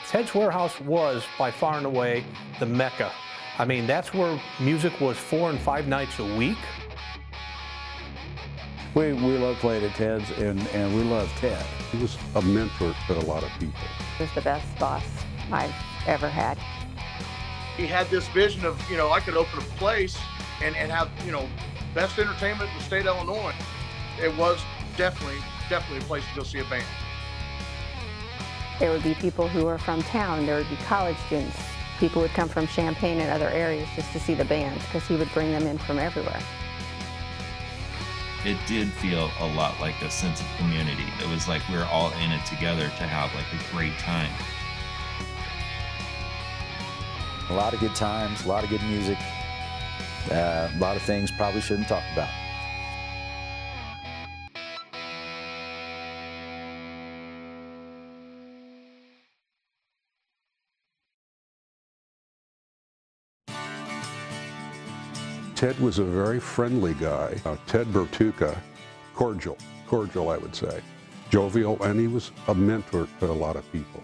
Ted's Warehouse was, by far and away, the mecca. I mean, that's where music was 4 and 5 nights a week. We love playing at Ted's, and we love Ted. He was a mentor to a lot of people. He was the best boss I've ever had. He had this vision of, I could open a place and have, best entertainment in the state of Illinois. It was definitely a place to go see a band. There would be people who were from town. There would be college students. People would come from Champaign and other areas just to see the band because he would bring them in from everywhere. It did feel a lot like a sense of community. It was like we were all in it together to have like a great time. A lot of good times, a lot of good music, a lot of things probably shouldn't talk about. Ted was a very friendly guy. Ted Bertuca, cordial I would say, jovial, and he was a mentor to a lot of people.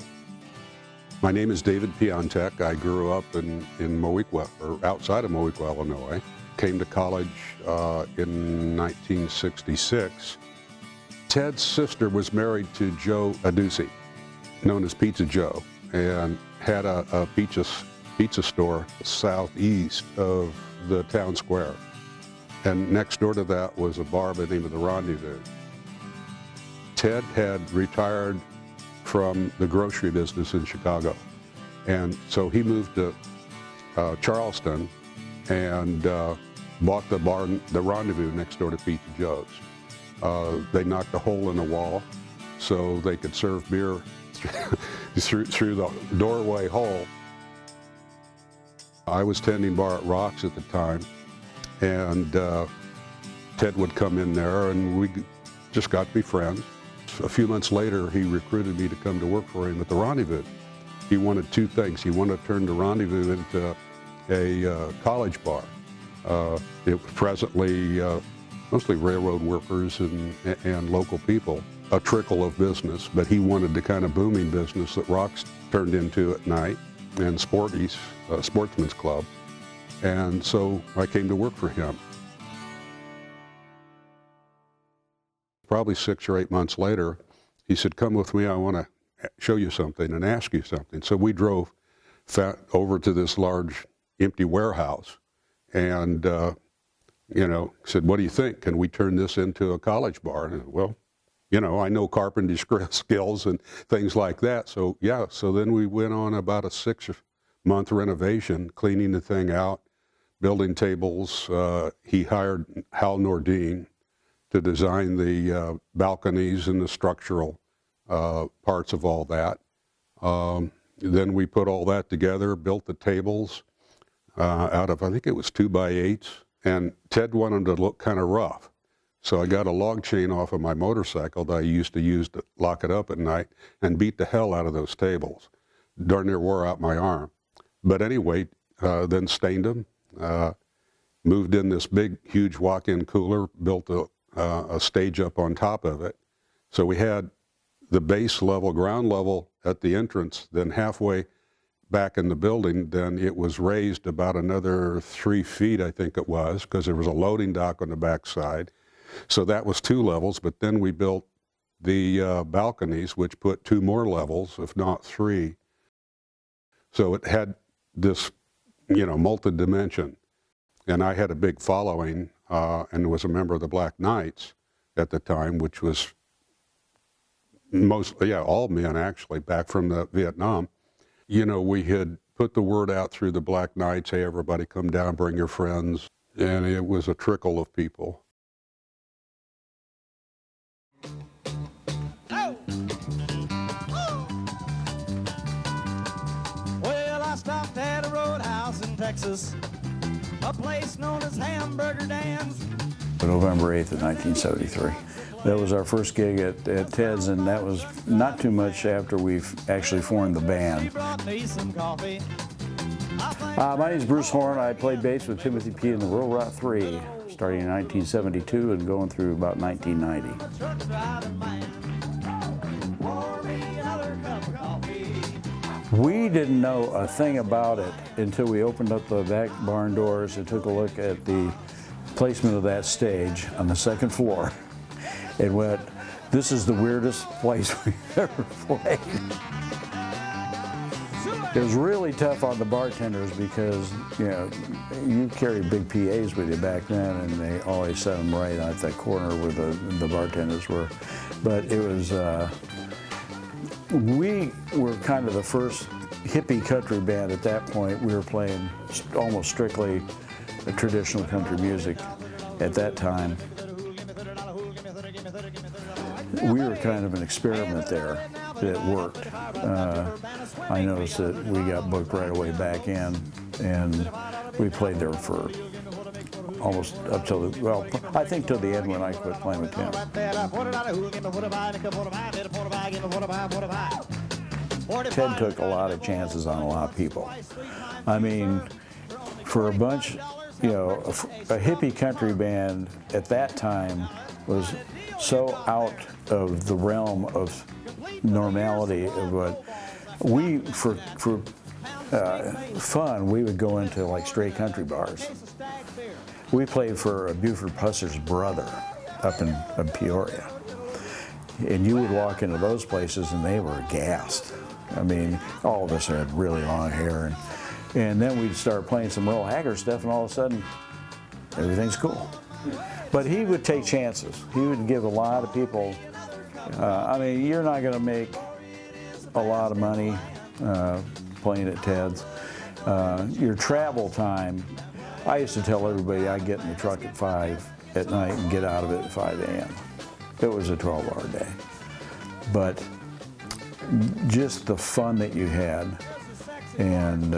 My name is David Piontek. I grew up in Moequa, or outside of Moequa, Illinois. Came to college in 1966. Ted's sister was married to Joe Astrouski, known as Pizza Joe, and had a pizza store southeast of the town square. And next door to that was a bar by the name of the Rendezvous. Ted had retired from the grocery business in Chicago. And so he moved to Charleston and bought the bar, the Rendezvous, next door to Pizza Joe's. They knocked a hole in the wall so they could serve beer through the doorway hole. I was tending bar at Rocks at the time, and Ted would come in there and we just got to be friends. A few months later, he recruited me to come to work for him at the Rendezvous. He wanted two things. He wanted to turn the Rendezvous into a college bar. It was presently mostly railroad workers and local people, a trickle of business, but he wanted the kind of booming business that Rocks turned into at night, and Sporty's, Sportsman's Club. And so I came to work for him. Probably 6 or 8 months later, he said, "Come with me, I want to show you something and ask you something." So we drove over to this large empty warehouse and, said, "What do you think? Can we turn this into a college bar?" And I said, "Well, I know carpentry skills and things like that." So yeah, so then we went on about a 6-month renovation, cleaning the thing out, building tables. He hired Hal Nordine to design the balconies and the structural parts of all that. Then we put all that together, built the tables out of, I think it was 2x8s, and Ted wanted them to look kind of rough. So I got a log chain off of my motorcycle that I used to use to lock it up at night and beat the hell out of those tables. Darn near wore out my arm. But anyway, then stained them, moved in this big, huge walk-in cooler, built a stage up on top of it. So we had the base level, ground level at the entrance, then halfway back in the building, then it was raised about another 3 feet, I think it was, because there was a loading dock on the back side. So that was 2 levels, but then we built the balconies, which put 2 more levels, if not 3. So it had this, multi-dimension. And I had a big following and was a member of the Black Knights at the time, which was all men actually, back from the Vietnam. We had put the word out through the Black Knights, "Hey, everybody come down, bring your friends." And it was a trickle of people. Well, I stopped at a roadhouse in Texas, a place known as Hamburger Dan's. November 8th of 1973. That was our first gig at Ted's, and that was not too much after we've actually formed the band. My name is Bruce Horn. I played bass with Timothy P. in the Rural Route 3, starting in 1972 and going through about 1990. We didn't know a thing about it until we opened up the back barn doors and took a look at the placement of that stage on the second floor and went, this is the weirdest place we've ever played. It was really tough on the bartenders because, you know, you carried big PAs with you back then, and they always set them right at that corner where the bartenders were. But it was, we were kind of the first hippie country band at that point. We were playing almost strictly traditional country music at that time. We were kind of an experiment there that worked. I noticed that we got booked right away back in, and we played there for almost up till the, well, I think till the end when I quit playing with Tim. Ted took a lot of chances on a lot of people. I mean, for a bunch, you know, a hippie country band at that time was so out of the realm of normality of what we, for fun, we would go into like straight country bars. We played for Buford Pusser's brother up in Peoria. And you would walk into those places and they were aghast. I mean, all of us had really long hair. And then we'd start playing some Merle Haggard stuff, and all of a sudden, everything's cool. But he would take chances. He would give a lot of people, I mean, you're not going to make a lot of money playing at Ted's. Your travel time, I used to tell everybody I'd get in the truck at 5 at night and get out of it at 5 a.m. It was a 12-hour day. But just the fun that you had, and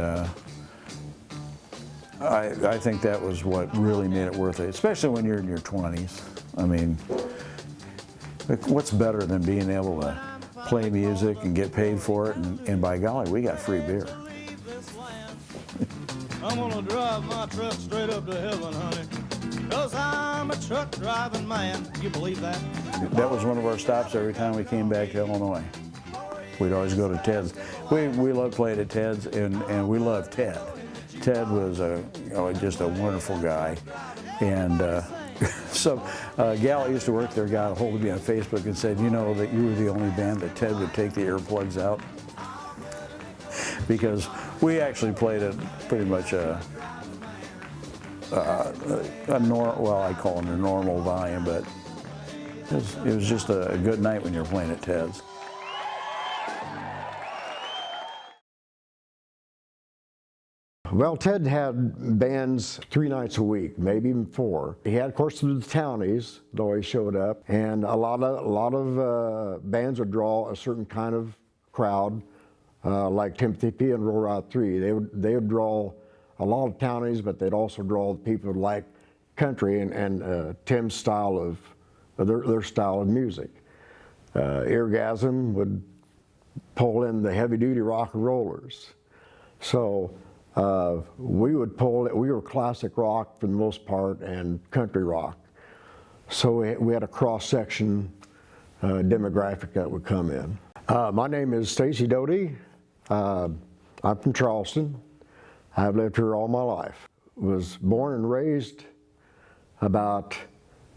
I think that was what really made it worth it, especially when you're in your 20s. I mean, what's better than being able to play music and get paid for it, and by golly, we got free beer. I'm gonna drive my truck straight up to heaven, honey, 'cause I'm a truck driving man. You believe that? That was one of our stops every time we came back to Illinois. We'd always go to Ted's. We loved playing at Ted's, and we loved Ted. Ted was just a wonderful guy, and so a gal that used to work there got a hold of me on Facebook and said, you know, that you were the only band that Ted would take the earplugs out, because we actually played at pretty much well, I call it a normal volume, but it was just a good night when you were playing at Ted's. Well, Ted had bands 3 nights a week, maybe even 4. He had, of course, the townies, that always showed up, and a lot of bands would draw a certain kind of crowd, like Timothy P. and Roll Out 3. They would draw a lot of townies, but they'd also draw people who like country and Tim's style of their style of music. Eargasm would pull in the heavy-duty rock and rollers. So we were classic rock for the most part and country rock. So we had a cross-section demographic that would come in. My name is Stacy Doty. I'm from Charleston. I've lived here all my life. Was born and raised about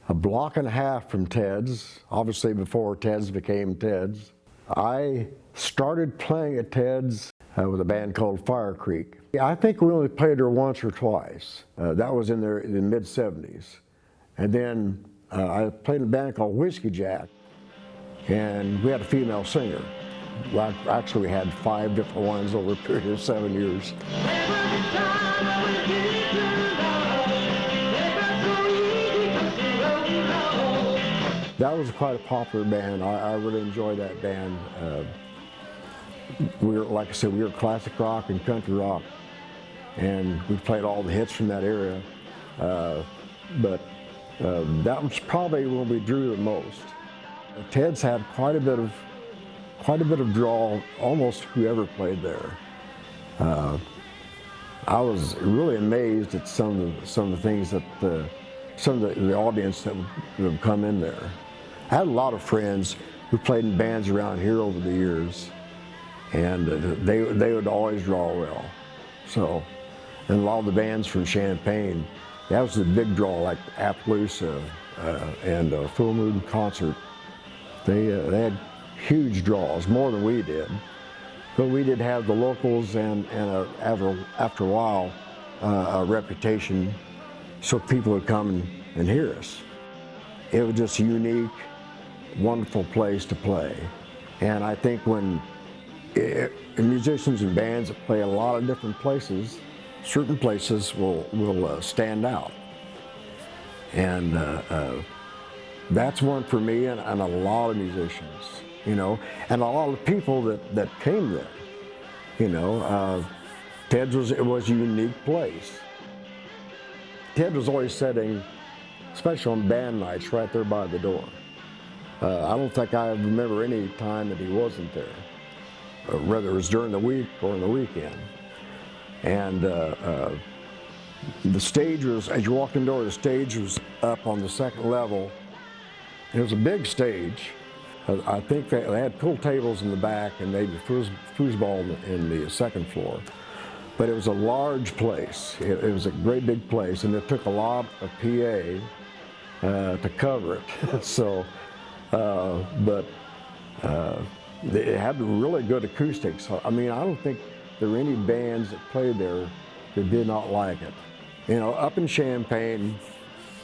a block and a half from Ted's, obviously before Ted's became Ted's. I started playing at Ted's with a band called Fire Creek. I think we only played there once or twice. That was in the mid-70s. And then I played in a band called Whiskey Jack, and we had a female singer. Well, actually, we had 5 different ones over a period of 7 years. That was quite a popular band. I really enjoyed that band. We were, like I said, we were classic rock and country rock, and we played all the hits from that era. But that was probably when we drew the most. Ted's had quite a bit of draw, almost whoever played there. I was really amazed at some of the things that some of the audience that would come in there. I had a lot of friends who played in bands around here over the years, and they would always draw well. So, and a lot of the bands from Champaign, that was the big draw, like Appaloosa and Full Moon Concert. They had huge draws, more than we did. But we did have the locals and after a while, a reputation so people would come and hear us. It was just a unique, wonderful place to play. And I think when musicians and bands that play a lot of different places, certain places will stand out. And that's one for me and a lot of musicians, you know, and a lot of people that came there, you know. Ted's was a unique place. Ted was always sitting, especially on band nights, right there by the door. I don't think I remember any time that he wasn't there, whether it was during the week or on the weekend. And the stage was, as you walked in the door, the stage was up on the second level. It was a big stage. I think they had pool tables in the back and maybe foosball in the second floor. But it was a large place. It was a great big place, and it took a lot of PA to cover it. So, but it had really good acoustics. I mean, I don't think there were any bands that played there that did not like it. You know, up in Champaign,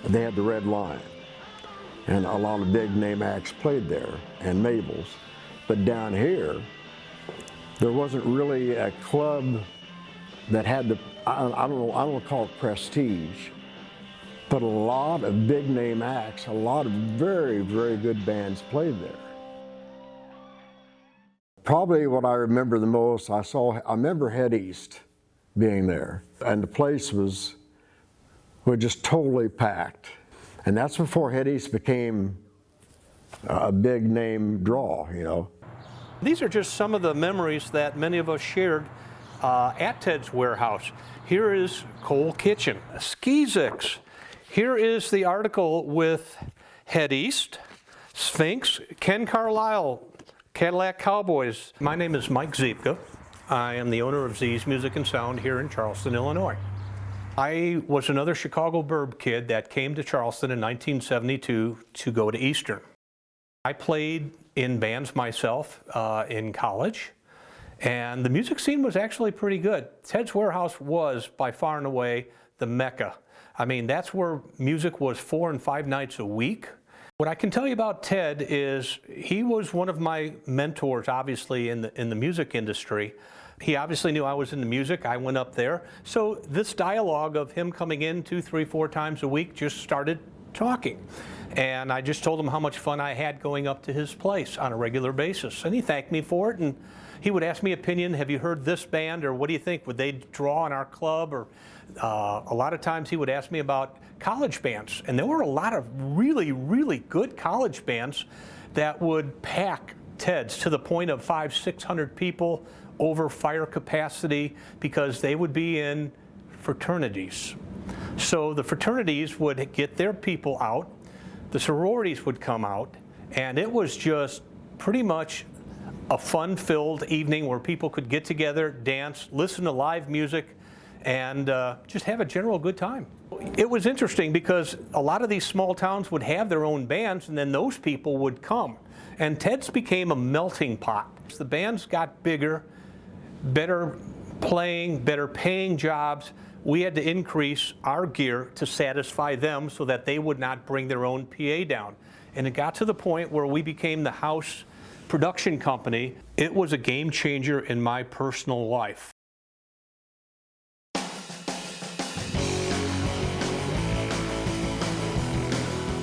they had the Red Lion, and a lot of big name acts played there, and Mabel's. But down here, there wasn't really a club that had the, I don't want to call it prestige, but a lot of big name acts, a lot of very, very good bands played there. Probably what I remember the most, I remember Head East being there, and the place was just totally packed. And that's before Head East became a big name draw, you know. These are just some of the memories that many of us shared at Ted's Warehouse. Here is Coal Kitchen, Skeezix. Here is the article with Head East, Sphinx, Ken Carlisle, Cadillac Cowboys. My name is Mike Ziepke. I am the owner of Z's Music and Sound here in Charleston, Illinois. I was another Chicago burb kid that came to Charleston in 1972 to go to Eastern. I played in bands myself in college, and the music scene was actually pretty good. Ted's Warehouse was by far and away the mecca. I mean, that's where music was 4 and 5 nights a week. What I can tell you about Ted is he was one of my mentors, obviously, in the music industry. He obviously knew I was into music. I went up there. So this dialogue of him coming in 2, 3, 4 times a week just started talking. And I just told him how much fun I had going up to his place on a regular basis. And he thanked me for it. And he would ask me opinion. Have you heard this band? Or what do you think? Would they draw in our club? Or a lot of times he would ask me about college bands. And there were a lot of really, really good college bands that would pack Ted's to the point of 500, 600 people over fire capacity because they would be in fraternities. So the fraternities would get their people out, the sororities would come out, and it was just pretty much a fun-filled evening where people could get together, dance, listen to live music, and just have a general good time. It was interesting because a lot of these small towns would have their own bands, and then those people would come. And Ted's became a melting pot. The bands got bigger, better playing, better paying jobs. We had to increase our gear to satisfy them so that they would not bring their own PA down. And it got to the point where we became the house production company. It was a game changer in my personal life.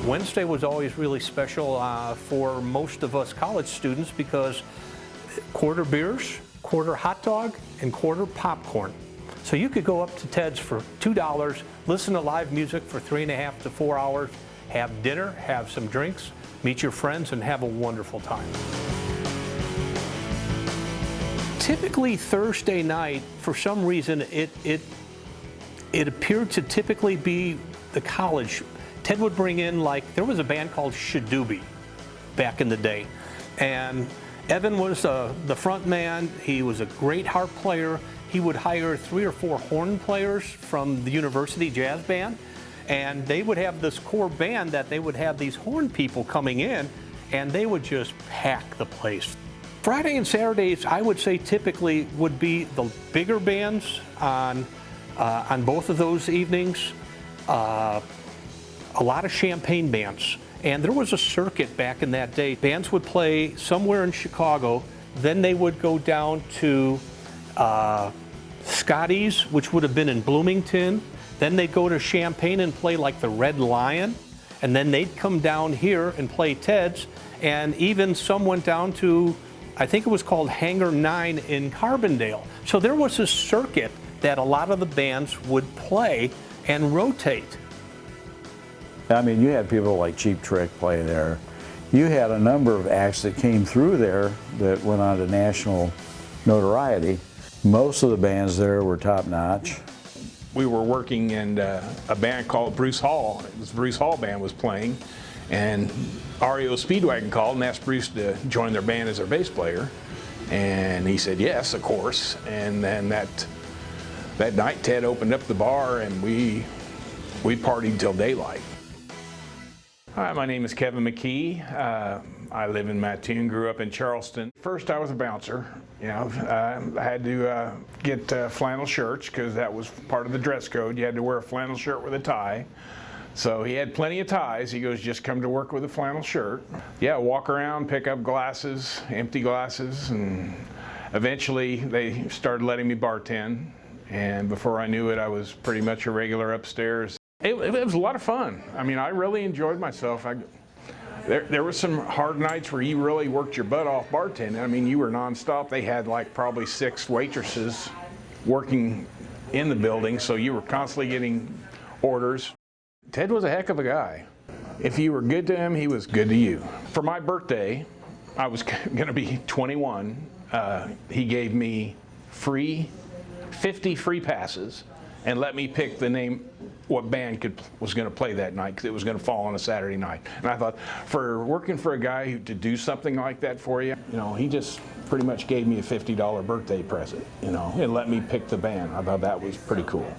Wednesday was always really special for most of us college students because quarter beers, quarter hot dog, and quarter popcorn. So you could go up to Ted's for $2, listen to live music for 3.5 to 4 hours, have dinner, have some drinks, meet your friends, and have a wonderful time. Typically Thursday night, for some reason, it appeared to typically be the college. Ted would bring in, like, there was a band called Shadooby back in the day. And Evan was the front man. He was a great harp player. He would hire 3 or 4 horn players from the university jazz band, and they would have this core band that they would have these horn people coming in, and they would just pack the place. Friday and Saturdays, I would say typically would be the bigger bands on both of those evenings. A lot of Champaign bands. And there was a circuit back in that day. Bands would play somewhere in Chicago, then they would go down to Scotty's, which would have been in Bloomington. Then they'd go to Champaign and play like the Red Lion. And then they'd come down here and play Ted's. And even some went down to, I think it was called Hangar 9 in Carbondale. So there was a circuit that a lot of the bands would play and rotate. I mean, you had people like Cheap Trick play there. You had a number of acts that came through there that went on to national notoriety. Most of the bands there were top notch. We were working in a band called Bruce Hall. It was Bruce Hall band was playing, and REO Speedwagon called and asked Bruce to join their band as their bass player. And he said yes, of course. And then that night Ted opened up the bar and we partied till daylight. Hi, my name is Kevin McKee. I live in Mattoon, grew up in Charleston. First I was a bouncer. You know, I had to get flannel shirts because that was part of the dress code. You had to wear a flannel shirt with a tie. So he had plenty of ties. He goes, just come to work with a flannel shirt. Yeah, walk around, pick up glasses, empty glasses, and eventually they started letting me bartend. And before I knew it, I was pretty much a regular upstairs. It was a lot of fun. I mean, I really enjoyed myself. There were some hard nights where you really worked your butt off bartending. I mean, you were nonstop. They had like probably 6 waitresses working in the building, so you were constantly getting orders. Ted was a heck of a guy. If you were good to him, he was good to you. For my birthday, I was going to be 21. He gave me 50 free passes and let me pick the name, what band was going to play that night, because it was going to fall on a Saturday night. And I thought, for working for a guy to do something like that for you, you know, he just pretty much gave me a $50 birthday present, you know, and let me pick the band. I thought that was pretty cool.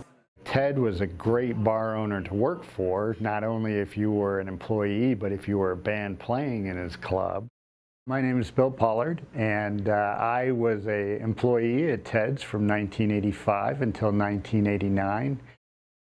Ted was a great bar owner to work for, not only if you were an employee, but if you were a band playing in his club. My name is Bill Pollard, and I was an employee at Ted's from 1985 until 1989.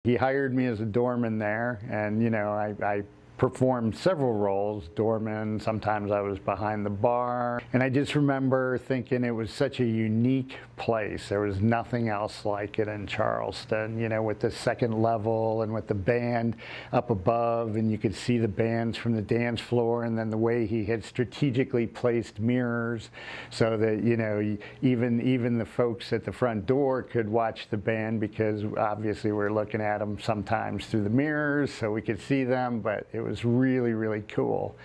He hired me as a doorman there, and you know, I performed several roles, doorman, sometimes I was behind the bar, and I just remember thinking it was such a unique place. There was nothing else like it in Charleston, you know, with the second level and with the band up above, and you could see the bands from the dance floor, and then the way he had strategically placed mirrors so that, you know, even the folks at the front door could watch the band, because obviously we're looking at them sometimes through the mirrors so we could see them, but it was really, really cool.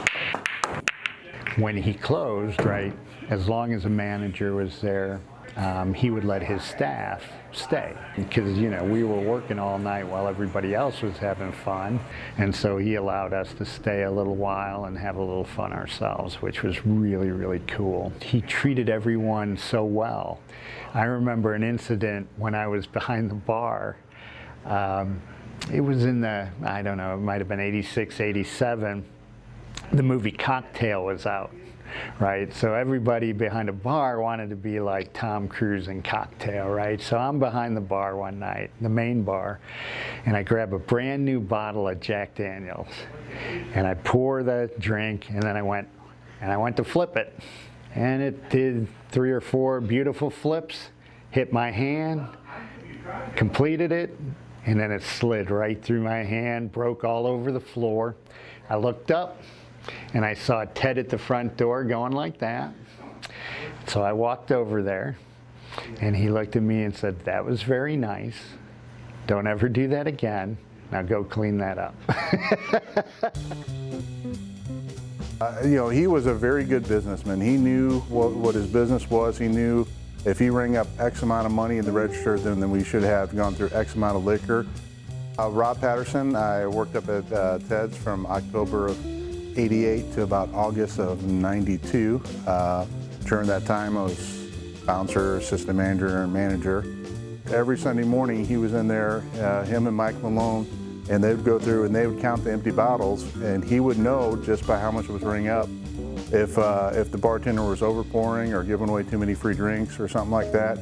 When he closed, right, as long as a manager was there, he would let his staff stay, because, you know, we were working all night while everybody else was having fun, and so he allowed us to stay a little while and have a little fun ourselves, which was really, really cool. He treated everyone so well. I remember an incident when I was behind the bar. It was in the, I don't know, it might have been 86, 87. The movie Cocktail was out, right? So everybody behind the bar wanted to be like Tom Cruise in Cocktail, right? So I'm behind the bar one night, the main bar, and I grab a brand new bottle of Jack Daniels, and I pour the drink, and then I went to flip it, and it did 3 or 4 beautiful flips, hit my hand, completed it, and then it slid right through my hand, broke all over the floor. I looked up, and I saw Ted at the front door going like that. So I walked over there, and he looked at me and said, "That was very nice. Don't ever do that again. Now go clean that up." You know, he was a very good businessman. He knew what his business was. He knew if he rang up X amount of money in the register, then we should have gone through X amount of liquor. Rob Patterson, I worked up at Ted's from October of '88 to about August of '92. during that time I was bouncer, assistant manager, and manager. Every Sunday morning he was in there, him and Mike Malone, and they would go through and they would count the empty bottles, and he would know just by how much it was ring up if the bartender was overpouring or giving away too many free drinks or something like that.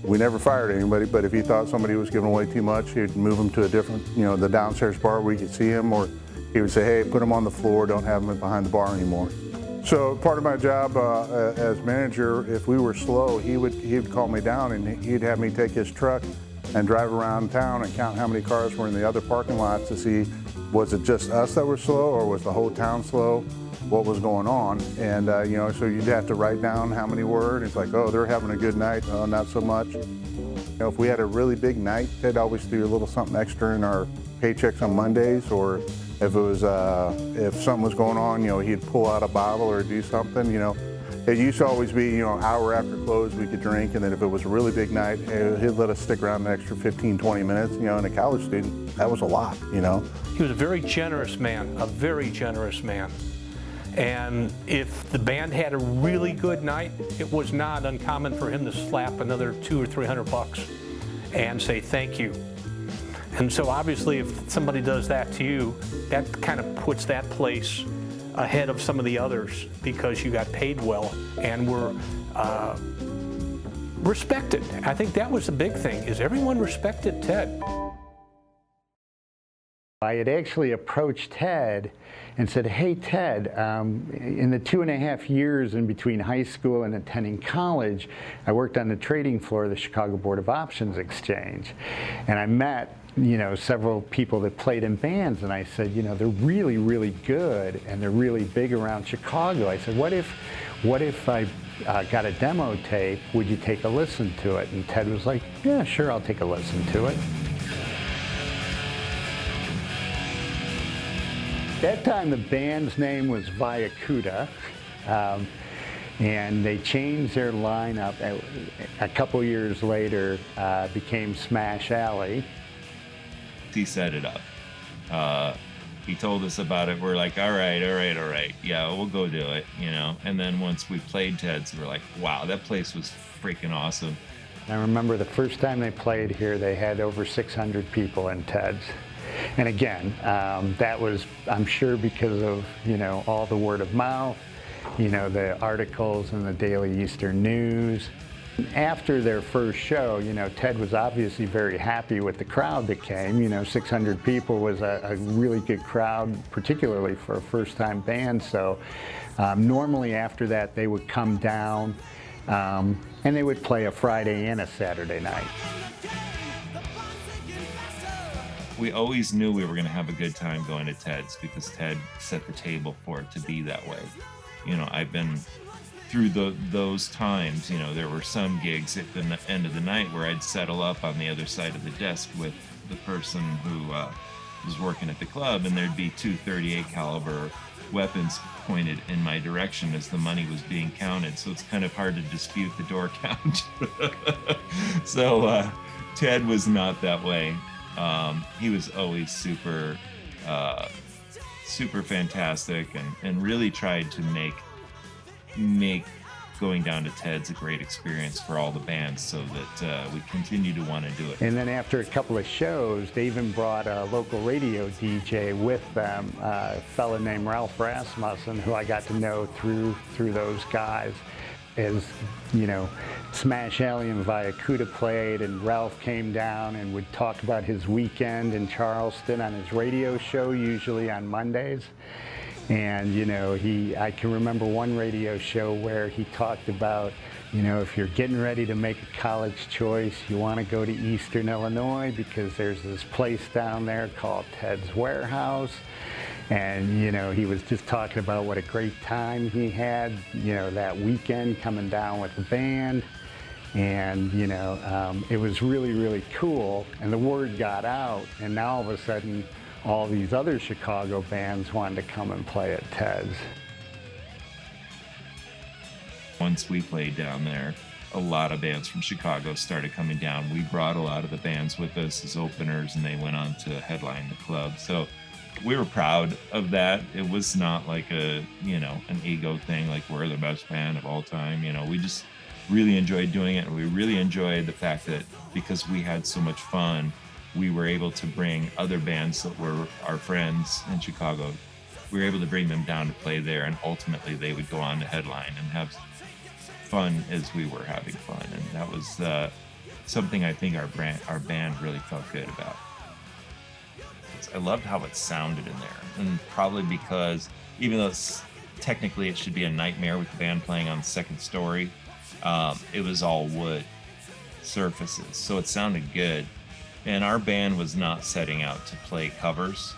We never fired anybody, but if he thought somebody was giving away too much, he'd move them to a different, the downstairs bar where you could see him, or he would say, hey, put them on the floor, don't have them behind the bar anymore. So part of my job as manager, if we were slow, he would call me down and he'd have me take his truck and drive around town and count how many cars were in the other parking lots to see, was it just us that were slow or was the whole town slow? What was going on? And so you'd have to write down how many were, and it's like, oh, they're having a good night, oh, not so much. If we had a really big night, Ted always do a little something extra in our paychecks on Mondays, or if it was if something was going on, he'd pull out a bottle or do something. It used to always be, hour after close we could drink, and then if it was a really big night, he'd let us stick around an extra 15, 20 minutes. And a college student, that was a lot. He was a very generous man, a very generous man. And if the band had a really good night, it was not uncommon for him to slap another $200 or $300 and say thank you. And so obviously if somebody does that to you, that kind of puts that place ahead of some of the others because you got paid well and were respected. I think that was the big thing, is everyone respected Ted. I had actually approached Ted and said, hey Ted, in the 2.5 years in between high school and attending college, I worked on the trading floor of the Chicago Board of Options Exchange. And I met several people that played in bands, and I said, they're really, really good and they're really big around Chicago. I said, what if I got a demo tape, would you take a listen to it? And Ted was like, yeah, sure, I'll take a listen to it. At that time, the band's name was WEIU, and they changed their lineup. A couple years later, became Smash Alley. He set it up. He told us about it. We're like, all right. Yeah, we'll go do it, And then once we played Ted's, we're like, wow, that place was freaking awesome. I remember the first time they played here, they had over 600 people in Ted's. And again, that was, I'm sure, because of, all the word of mouth, the articles in the Daily Eastern News. After their first show, Ted was obviously very happy with the crowd that came. 600 people was a really good crowd, particularly for a first-time band. So normally after that, they would come down and they would play a Friday and a Saturday night. We always knew we were going to have a good time going to Ted's because Ted set the table for it to be that way. I've been through those times. There were some gigs at the end of the night where I'd settle up on the other side of the desk with the person who was working at the club, and there'd be 2 .38 caliber weapons pointed in my direction as the money was being counted. So it's kind of hard to dispute the door count. So Ted was not that way. He was always super fantastic and really tried to make going down to Ted's a great experience for all the bands so that we continue to want to do it. And then after a couple of shows, they even brought a local radio DJ with them, a fella named Ralph Rasmussen, who I got to know through those guys. As Smash Alley and WEIU played, and Ralph came down and would talk about his weekend in Charleston on his radio show, usually on Mondays. And I can remember one radio show where he talked about, if you're getting ready to make a college choice, you want to go to Eastern Illinois because there's this place down there called Ted's Warehouse. And, he was just talking about what a great time he had, that weekend coming down with the band. And, it was really, really cool. And the word got out. And now all of a sudden, all these other Chicago bands wanted to come and play at Ted's. Once we played down there, a lot of bands from Chicago started coming down. We brought a lot of the bands with us as openers, and they went on to headline the club. So we were proud of that. It was not like a, you know, an ego thing, like we're the best band of all time. You know, we just really enjoyed doing it, and we really enjoyed the fact that because we had so much fun, we were able to bring other bands that were our friends in Chicago. We were able to bring them down to play there, and ultimately they would go on to headline and have fun as we were having fun. And that was something I think our band really felt good about. I loved how it sounded in there, and probably because even though technically it should be a nightmare with the band playing on the second story, it was all wood surfaces, so it sounded good. And our band was not setting out to play covers,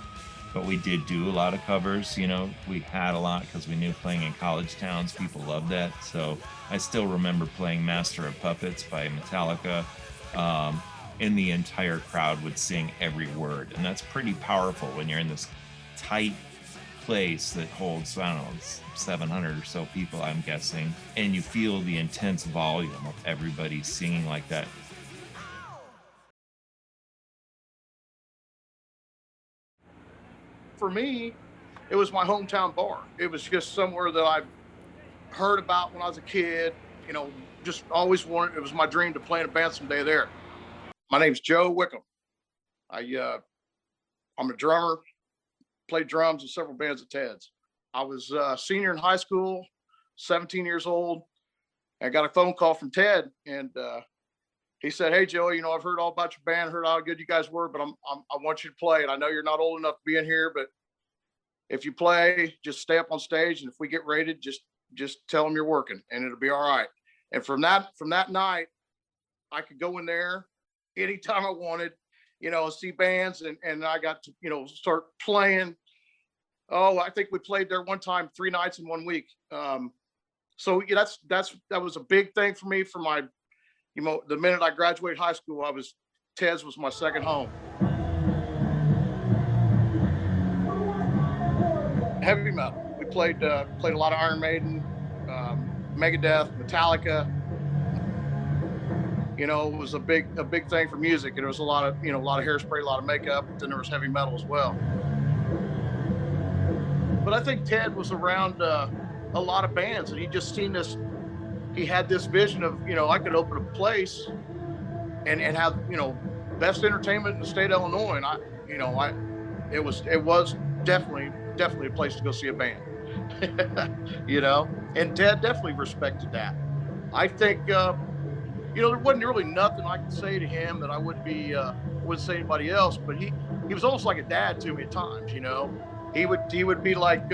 but we did do a lot of covers. You know, we had a lot because we knew playing in college towns, people loved that. So I still remember playing Master of Puppets by Metallica, and the entire crowd would sing every word. And that's pretty powerful when you're in this tight place that holds, I don't know, 700 or so people, I'm guessing, and you feel the intense volume of everybody singing like that. For me, it was my hometown bar. It was just somewhere that I heard about when I was a kid, you know, just always wanted, it was my dream to play in a band someday there. My name's Joe Wickham. I'm a drummer, played drums in several bands at Ted's. I was a senior in high school, 17 years old. I got a phone call from Ted, and he said, "Hey, Joey, you know, I've heard all about your band, heard how good you guys were, but I want you to play. And I know you're not old enough to be in here, but if you play, just stay up on stage. And if we get rated, just tell them you're working, and it'll be all right." And from that night, I could go in there anytime I wanted, you know, see bands, and I got to, you know, start playing. Oh, I think we played there one time 3 nights in 1 week. So yeah, that was a big thing for me. For my, you know, the minute I graduated high school, Ted's was my second home. Heavy metal. We played a lot of Iron Maiden, Megadeth, Metallica. You know, it was a big thing for music, and there was a lot of hairspray, a lot of makeup. But then there was heavy metal as well. But I think Ted was around a lot of bands, and he just seen this. He had this vision of, you know, I could open a place and have, you know, best entertainment in the state of Illinois. And it was definitely a place to go see a band. You know, and Ted definitely respected that. I think, you know, there wasn't really nothing I could say to him that I wouldn't say to anybody else, but he was almost like a dad to me at times, you know. He would be like,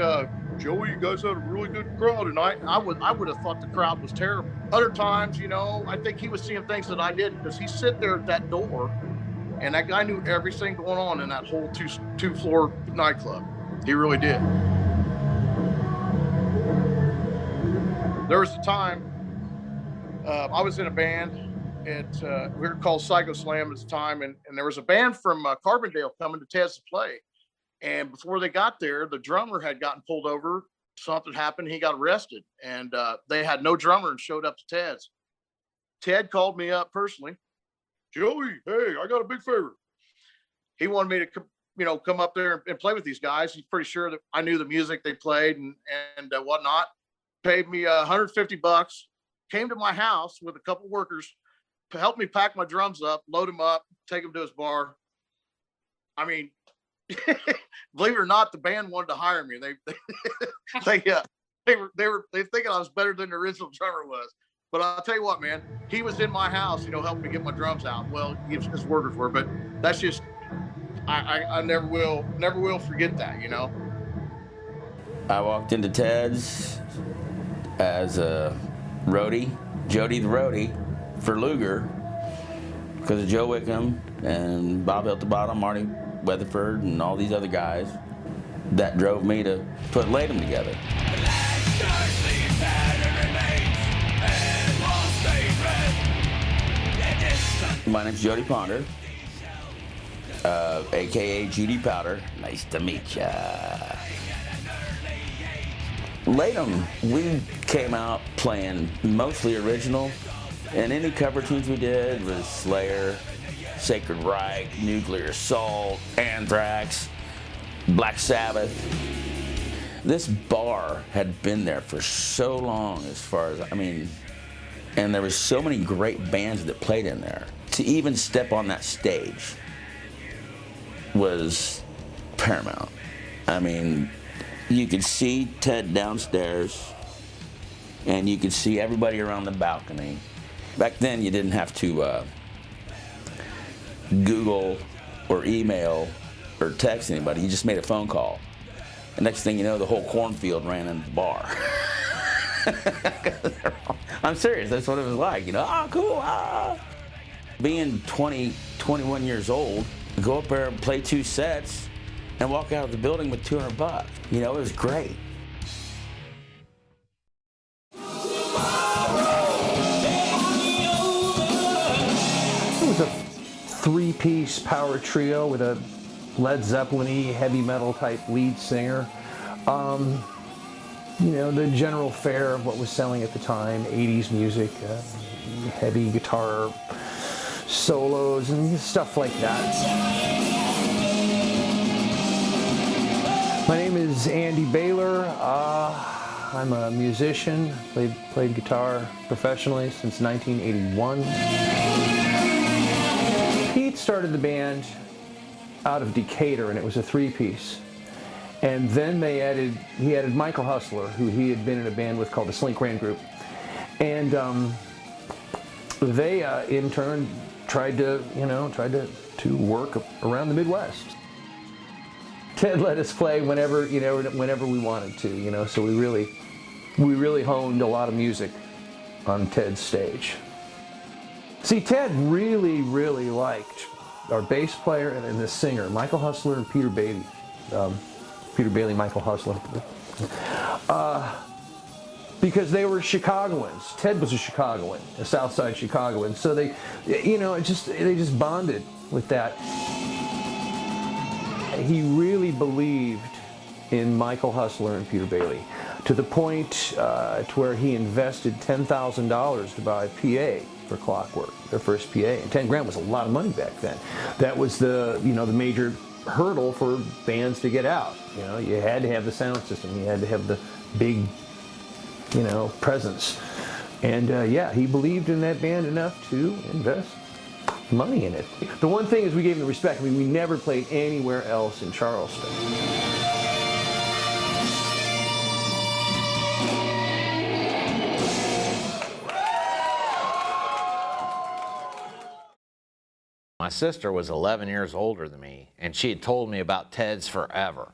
"Joey, you guys had a really good crowd," and I would have thought the crowd was terrible. Other times, you know, I think he was seeing things that I didn't, because he sit there at that door, and that guy knew everything going on in that whole two-floor nightclub. He really did. There was a time I was in a band we were called Psycho Slam at the time, and there was a band from Carbondale coming to Ted's to play. And before they got there, the drummer had gotten pulled over. Something happened. He got arrested, and they had no drummer and showed up to Ted's. Ted called me up personally. "Joey, hey, I got a big favor." He wanted me to, you know, come up there and play with these guys. He's pretty sure that I knew the music they played and whatnot. Paid me $150. Came to my house with a couple workers to help me pack my drums up, load them up, take them to his bar. I mean, believe it or not, the band wanted to hire me. They thinking I was better than the original drummer was. But I'll tell you what, man, he was in my house, you know, helping me get my drums out. Well, his workers were, but that's just, I never will forget that, you know. I walked into Ted's as a roadie, Jody the roadie for Luger, because of Joe Wickham and Bob Hiltebottom, Marty Weatherford, and all these other guys. That drove me to put Latham together. My name's Jody Ponder, aka GD Powder. Nice to meet ya. Latham, we came out playing mostly original, and any cover tunes we did was Slayer, Sacred Reich, Nuclear Assault, Anthrax. Black Sabbath. This bar had been there for so long, as far as, I mean, and there was so many great bands that played in there. To even step on that stage was paramount. I mean, you could see Ted downstairs, and you could see everybody around the balcony. Back then, you didn't have to Google or email or text anybody. You just made a phone call. The next thing you know, the whole cornfield ran into the bar. I'm serious, that's what it was like, you know, oh, cool, ah. Being 20, 21 years old, go up there and play 2 sets and walk out of the building with $200. You know, it was great. It was a 3-piece power trio with a Led Zeppelin-y heavy metal type lead singer. You know, the general fare of what was selling at the time, 80s music, heavy guitar solos and stuff like that. My name is Andy Baylor. I'm a musician, played guitar professionally since 1981. Pete started the band out of Decatur, and it was a 3-piece. And then he added Michael Hustler, who he had been in a band with called the Slink Ran Group. And they, in turn, tried to work around the Midwest. Ted let us play whenever we wanted to, you know, so we really honed a lot of music on Ted's stage. See, Ted really liked our bass player and the singer, Michael Hustler and Peter Bailey. Peter Bailey, Michael Hustler. Because they were Chicagoans. Ted was a Chicagoan, a South Side Chicagoan. So they just bonded with that. He really believed in Michael Hustler and Peter Bailey, to the point to where he invested $10,000 to buy a PA for Clockwork, their first PA. And 10 grand was a lot of money back then. That was the major hurdle for bands to get out. You know, you had to have the sound system, you had to have the big, presence. And yeah, he believed in that band enough to invest money in it. The one thing is we gave him the respect. I mean, we never played anywhere else in Charleston. My sister was 11 years older than me, and she had told me about Ted's forever.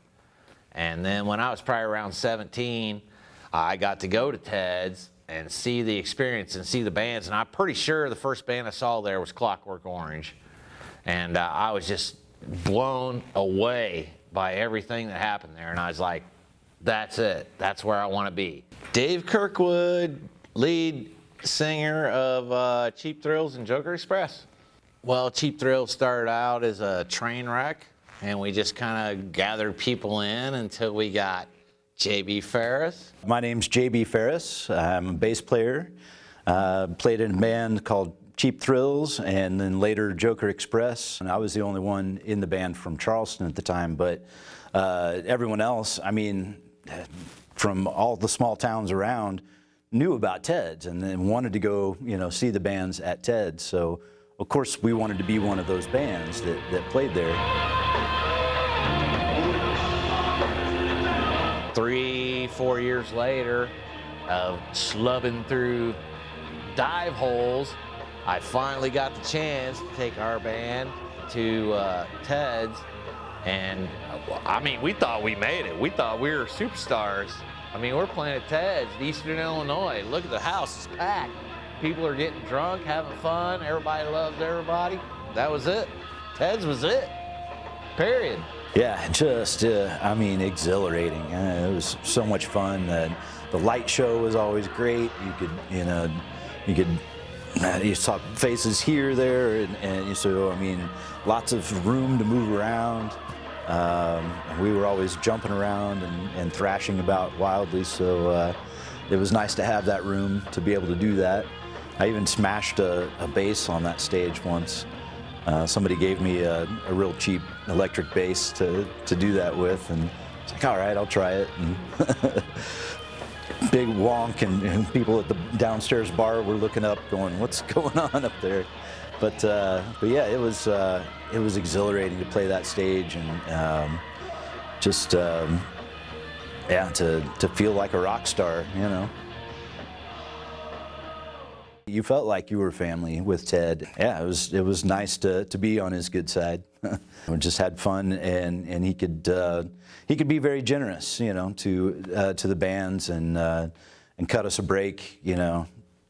And then when I was probably around 17, I got to go to Ted's and see the experience and see the bands. And I'm pretty sure the first band I saw there was Clockwork Orange. And I was just blown away by everything that happened there. And I was like, that's it. That's where I want to be. Dave Kirkwood, lead singer of Cheap Thrills and Joker Express. Well, Cheap Thrills started out as a train wreck, and we just kind of gathered people in until we got J.B. Ferris. My name's J.B. Ferris. I'm a bass player. Played in a band called Cheap Thrills, and then later Joker Express. And I was the only one in the band from Charleston at the time, but everyone else, I mean, from all the small towns around, knew about Ted's and then wanted to go, see the bands at Ted's. So, of course, we wanted to be one of those bands that played there. 3-4 years later of slubbing through dive holes, I finally got the chance to take our band to Ted's. And I mean, we thought we made it. We thought we were superstars. I mean, we're playing at Ted's, Eastern Illinois. Look at the house, it's packed. People are getting drunk, having fun. Everybody loves everybody. That was it. Ted's was it. Period. Yeah, just, I mean, exhilarating. It was so much fun. The light show was always great. You saw faces here, there, and so, I mean, lots of room to move around. We were always jumping around and thrashing about wildly, so it was nice to have that room to be able to do that. I even smashed a bass on that stage once. Somebody gave me a real cheap electric bass to do that with, and it's like, all right, I'll try it. And big wonk, and people at the downstairs bar were looking up, going, "What's going on up there?" But yeah, it was exhilarating to play that stage, and just yeah, to feel like a rock star, you know. You felt like you were family with Ted. Yeah, it was nice to be on his good side. We just had fun, and he could be very generous, you know, to the bands and cut us a break, you know,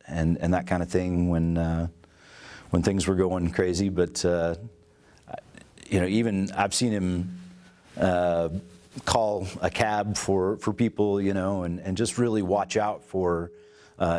and that kind of thing when things were going crazy. But you know, even I've seen him call a cab for people, you know, and just really watch out for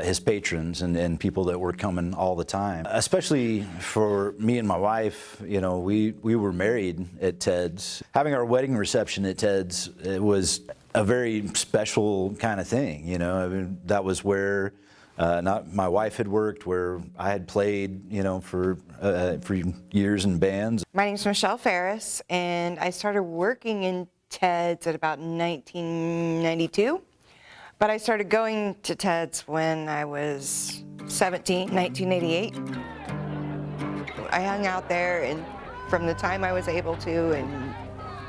his patrons and people that were coming all the time. Especially for me and my wife, you know, we were married at Ted's. Having our wedding reception at Ted's, it was a very special kind of thing, you know. I mean, that was where my wife had worked, where I had played, you know, for years in bands. My name's Michelle Ferris, and I started working in Ted's at about 1992. But I started going to Ted's when I was 17, 1988. I hung out there, and from the time I was able to, and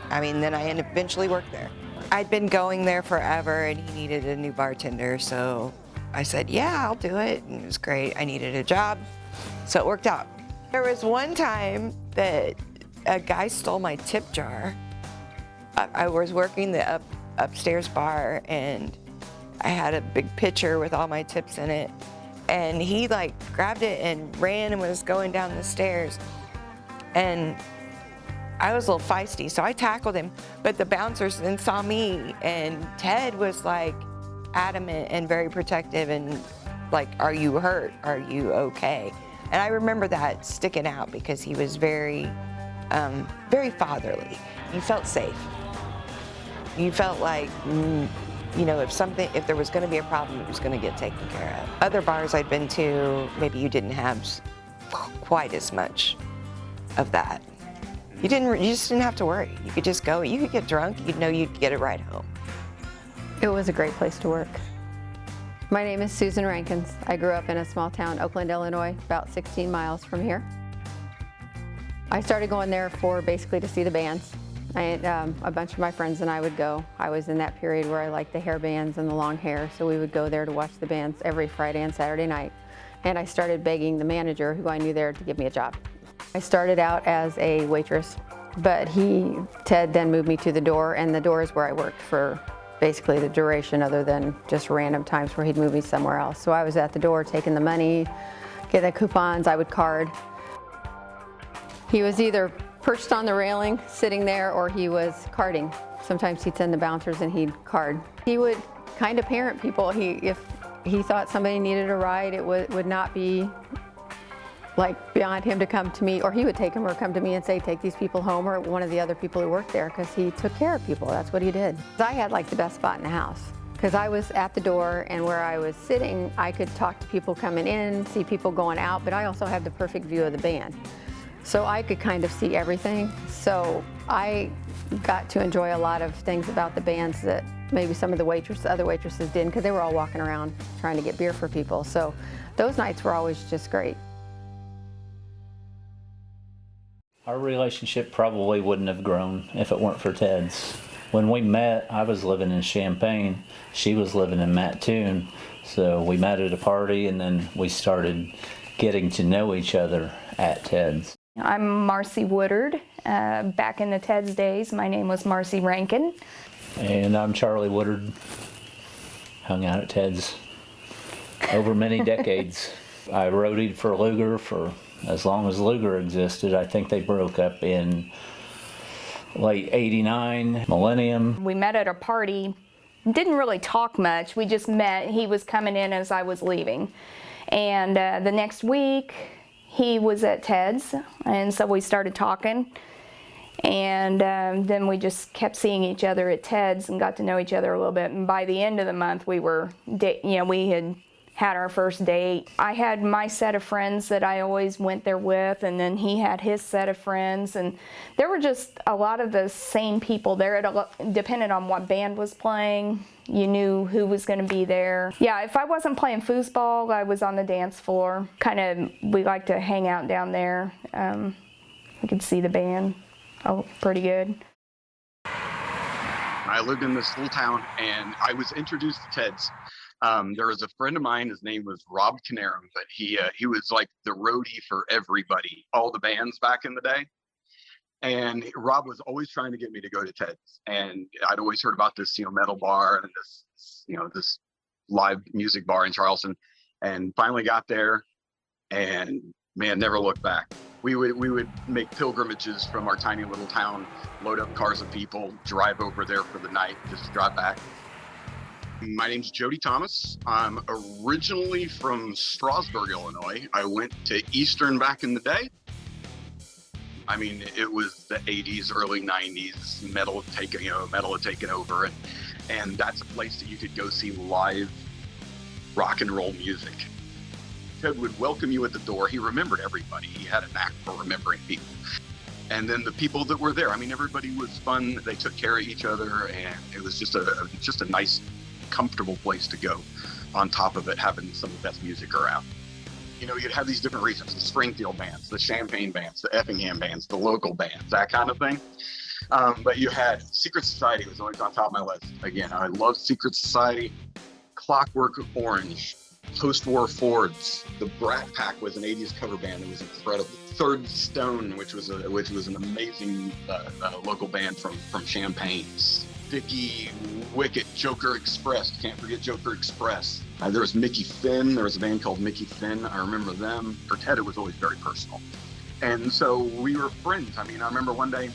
I mean, then I eventually worked there. I'd been going there forever, and he needed a new bartender, so I said, yeah, I'll do it, and it was great. I needed a job, so it worked out. There was one time that a guy stole my tip jar. I was working the upstairs bar, and I had a big pitcher with all my tips in it, and he like grabbed it and ran and was going down the stairs, and I was a little feisty, so I tackled him, but the bouncers then saw me, and Ted was like adamant and very protective and like, are you hurt? Are you okay? And I remember that sticking out because he was very, very fatherly. You felt safe. You felt like, you know, if there was going to be a problem, it was going to get taken care of. Other bars I'd been to, maybe you didn't have quite as much of that. You just didn't have to worry. You could just go. You could get drunk. You'd know you'd get a ride home. It was a great place to work. My name is Susan Rankins. I grew up in a small town, Oakland, Illinois, about 16 miles from here. I started going there basically to see the bands. A bunch of my friends and I would go. I was in that period where I liked the hair bands and the long hair, so we would go there to watch the bands every Friday and Saturday night. And I started begging the manager, who I knew there, to give me a job. I started out as a waitress, but Ted then moved me to the door, and the door is where I worked for basically the duration, other than just random times where he'd move me somewhere else. So I was at the door taking the money, getting the coupons, I would card. He was either perched on the railing, sitting there, or he was carding. Sometimes he'd send the bouncers and he'd card. He would kind of parent people. If he thought somebody needed a ride, it would not be like beyond him to come to me, or he would take him or come to me and say, take these people home, or one of the other people who worked there, because he took care of people. That's what he did. I had like the best spot in the house, because I was at the door, and where I was sitting, I could talk to people coming in, see people going out, but I also had the perfect view of the band. So I could kind of see everything. So I got to enjoy a lot of things about the bands that maybe some of the other waitresses didn't, because they were all walking around trying to get beer for people. So those nights were always just great. Our relationship probably wouldn't have grown if it weren't for Ted's. When we met, I was living in Champaign. She was living in Mattoon. So we met at a party, and then we started getting to know each other at Ted's. I'm Marcy Woodard. Back in the Ted's days, my name was Marcy Rankin. And I'm Charlie Woodard. Hung out at Ted's over many decades. I roadied for Luger for as long as Luger existed. I think they broke up in late '89, Millennium. We met at a party. Didn't really talk much. We just met. He was coming in as I was leaving. And the next week, he was at Ted's, and so we started talking, and then we just kept seeing each other at Ted's and got to know each other a little bit. And by the end of the month, we had had our first date. I had my set of friends that I always went there with, and then he had his set of friends, and there were just a lot of the same people there. It depended on what band was playing. You knew who was going to be there. Yeah, if I wasn't playing foosball, I was on the dance floor. We like to hang out down there. I could see the band pretty good. I lived in this little town, and I was introduced to Ted's. There was a friend of mine, his name was Rob Canarum, but he was like the roadie for everybody, all the bands back in the day. And Rob was always trying to get me to go to Ted's. And I'd always heard about this, metal bar and this live music bar in Charleston, and finally got there, and man, never looked back. We would make pilgrimages from our tiny little town, load up cars of people, drive over there for the night, just to drive back. My name's Jody Thomas. I'm originally from Strasburg, Illinois. I went to Eastern back in the day. I mean, it was the 80s, early 90s, metal had taken over, and that's a place that you could go see live rock and roll music. Ted would welcome you at the door. He remembered everybody. He had a knack for remembering people. And then the people that were there, I mean, everybody was fun. They took care of each other, and it was just a nice, comfortable place to go. On top of it, having some of the best music around. You'd have these different regions, the Springfield bands, the Champaign bands, the Effingham bands, the local bands, that kind of thing. But you had Secret Society was always on top of my list. Again, I love Secret Society, Clockwork Orange, Post-War Fords. The Brat Pack was an 80s cover band that was incredible. Third Stone, which was an amazing local band from Champaign. Vicky, Wicket, Joker Express. Can't forget Joker Express. There was Mickey Finn. There was a band called Mickey Finn. I remember them. For Ted, it was always very personal. And so we were friends. I mean, I remember one day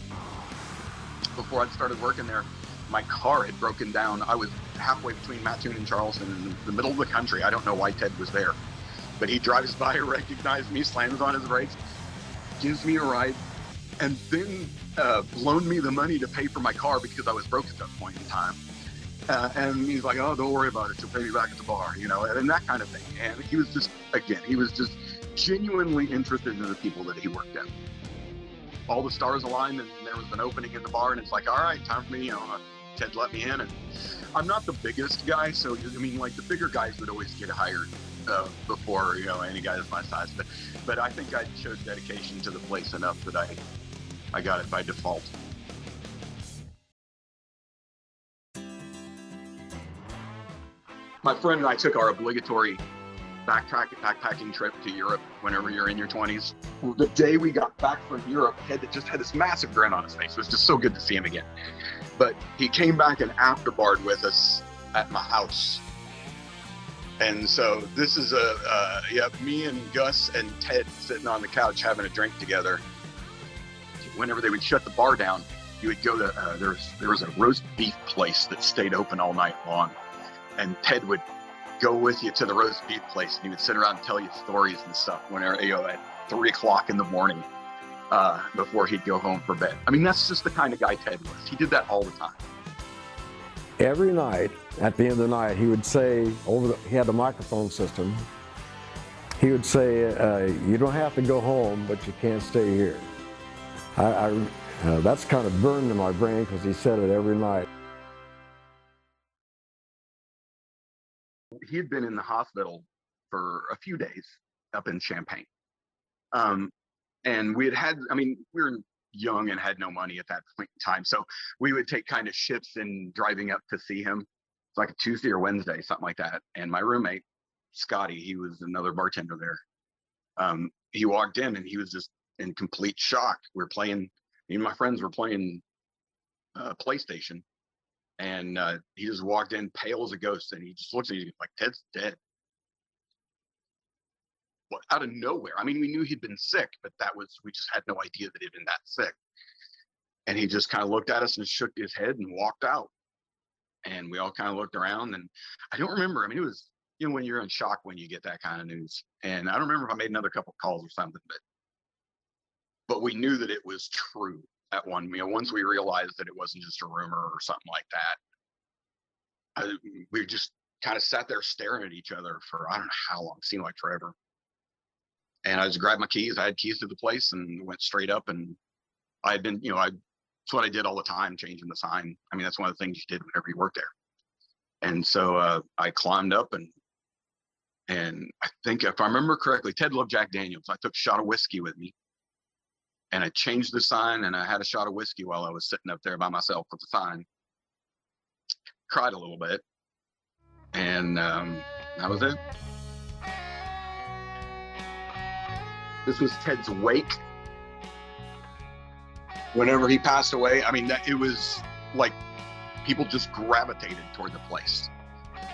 before I'd started working there, my car had broken down. I was halfway between Mattoon and Charleston in the middle of the country. I don't know why Ted was there. But he drives by, recognized me, slams on his brakes, gives me a ride, and then loaned me the money to pay for my car because I was broke at that point in time. And he's like, oh, don't worry about it. She'll pay me back at the bar, and that kind of thing. And he was just genuinely interested in the people that he worked at. All the stars aligned, and there was an opening in the bar, and it's like, all right, time for me, Ted let me in. And I'm not the biggest guy, so the bigger guys would always get hired before any guys my size. But I think I showed dedication to the place enough that I got it by default. My friend and I took our obligatory backpacking trip to Europe whenever you're in your 20s. The day we got back from Europe, Ted just had this massive grin on his face. It was just so good to see him again. But he came back and afterbarred with us at my house. And so this is me and Gus and Ted sitting on the couch having a drink together. Whenever they would shut the bar down, you would go to, there was a roast beef place that stayed open all night long. And Ted would go with you to the roast beef place, and he would sit around and tell you stories and stuff whenever, at 3 o'clock in the morning before he'd go home for bed. I mean, that's just the kind of guy Ted was. He did that all the time. Every night, at the end of the night, he would say, he had a microphone system, he would say, you don't have to go home, but you can't stay here. That's kind of burned in my brain because he said it every night. He had been in the hospital for a few days up in Champaign. And we were young and had no money at that point in time. So we would take kind of shifts in driving up to see him. It's like a Tuesday or Wednesday, something like that. And my roommate, Scotty, he was another bartender there. He walked in and he was just in complete shock. Me and my friends were playing PlayStation. And he just walked in pale as a ghost, and he just looks at you like, Ted's dead. Well, out of nowhere. I mean, we knew he'd been sick, but we just had no idea that he'd been that sick. And he just kind of looked at us and shook his head and walked out. And we all kind of looked around, and I don't remember. I mean, it was, when you're in shock when you get that kind of news. And I don't remember if I made another couple of calls or something, but we knew that it was true. At once we realized that it wasn't just a rumor or something like that, kind of sat there staring at each other for, I don't know how long, it seemed like forever. And I just grabbed my keys. I had keys to the place and went straight up. And I had been, that's what I did all the time, changing the sign. I mean, that's one of the things you did whenever you worked there. And so I climbed up and I think if I remember correctly, Ted loved Jack Daniels. I took a shot of whiskey with me and I changed the sign and I had a shot of whiskey while I was sitting up there by myself with the sign. Cried a little bit. And that was it. This was Ted's wake. Whenever he passed away, I mean, it was like people just gravitated toward the place.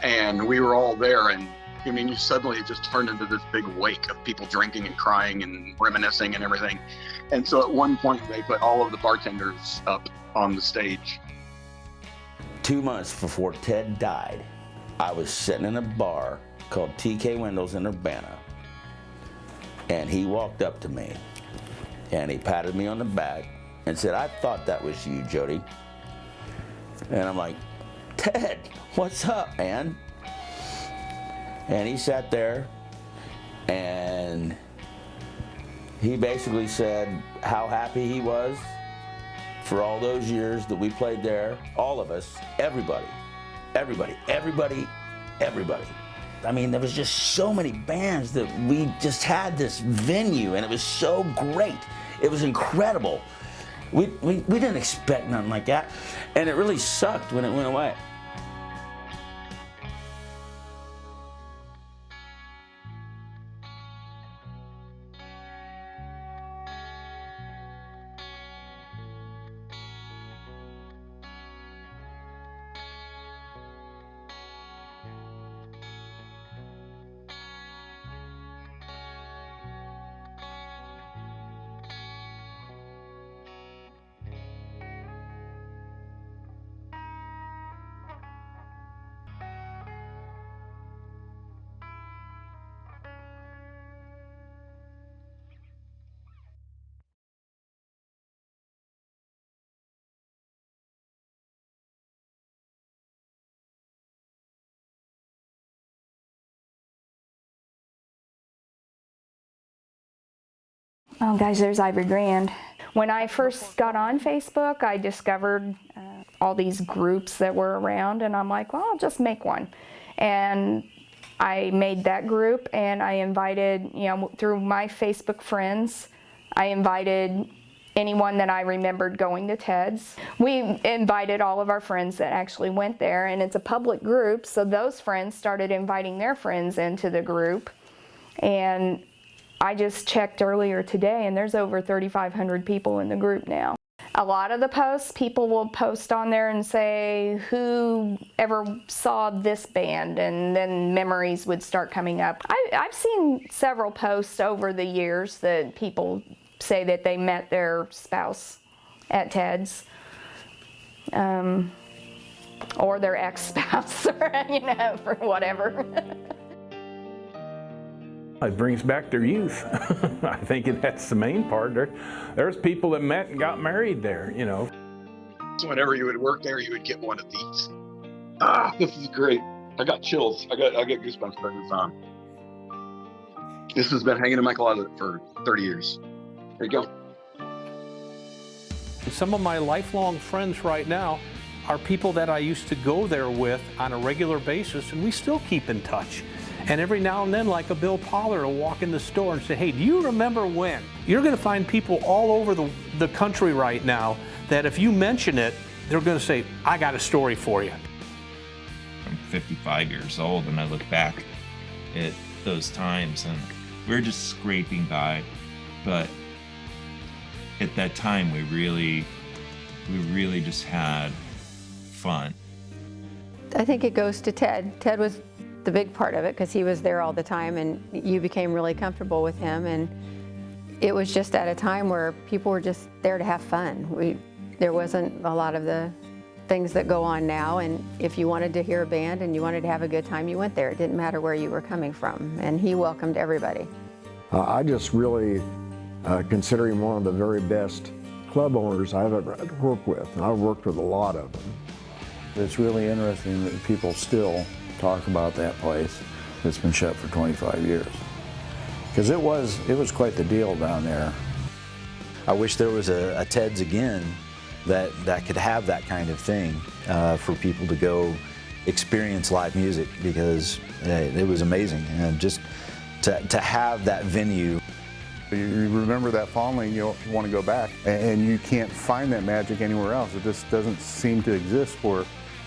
And we were all there. And I mean, it just turned into this big wake of people drinking and crying and reminiscing and everything. And so at one point, they put all of the bartenders up on the stage. 2 months before Ted died, I was sitting in a bar called TK Windows in Urbana. And he walked up to me and he patted me on the back and said, "I thought that was you, Jody." And I'm like, "Ted, what's up, man?" And he sat there and he basically said how happy he was for all those years that we played there, all of us, everybody. I mean, there was just so many bands that we just had this venue, and it was so great. It was incredible. We didn't expect nothing like that, and it really sucked when it went away. Oh guys, there's Ivory Grand. When I first got on Facebook, I discovered all these groups that were around, and I'm like, well, I'll just make one. And I made that group, and I invited, through my Facebook friends, I invited anyone that I remembered going to Ted's. We invited all of our friends that actually went there, and it's a public group, so those friends started inviting their friends into the group. And I just checked earlier today, and there's over 3,500 people in the group now. A lot of the posts, people will post on there and say, who ever saw this band? And then memories would start coming up. I've seen several posts over the years that people say that they met their spouse at Ted's. Or their ex-spouse, or, for whatever. It brings back their youth. I think that's the main part. There's people that met and got married there, So whenever you would work there, you would get one of these. This is great. I got chills. I got goosebumps every time. This has been hanging in my closet for 30 years. There you go. Some of my lifelong friends right now are people that I used to go there with on a regular basis, and we still keep in touch. And every now and then, like a Bill Pollard will walk in the store and say, "Hey, do you remember when?" You're going to find people all over the country right now that if you mention it, they're going to say, "I got a story for you." I'm 55 years old, and I look back at those times, and we're just scraping by. But at that time, we really just had fun. I think it goes to Ted. Ted was the big part of it because he was there all the time, and you became really comfortable with him, and it was just at a time where people were just there to have fun. There wasn't a lot of the things that go on now, and if you wanted to hear a band and you wanted to have a good time, you went there. It didn't matter where you were coming from, and he welcomed everybody. I just really consider him one of the very best club owners I've ever had to work with, and I've worked with a lot of them. It's really interesting that people still talk about that place that's been shut for 25 years. Because it was quite the deal down there. I wish there was a Ted's again that could have that kind of thing for people to go experience live music, because it was amazing. And just to have that venue. You remember that fondly and you want to go back, and you can't find that magic anywhere else. It just doesn't seem to exist where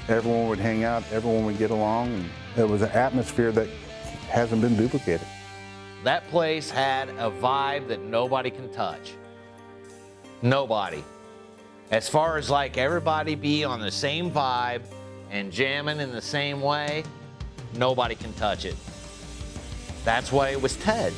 everyone would hang out, everyone would get along, and it was an atmosphere that hasn't been duplicated. That place had a vibe that nobody can touch. Nobody. As far as like everybody be on the same vibe and jamming in the same way, nobody can touch it. That's why it was Ted's.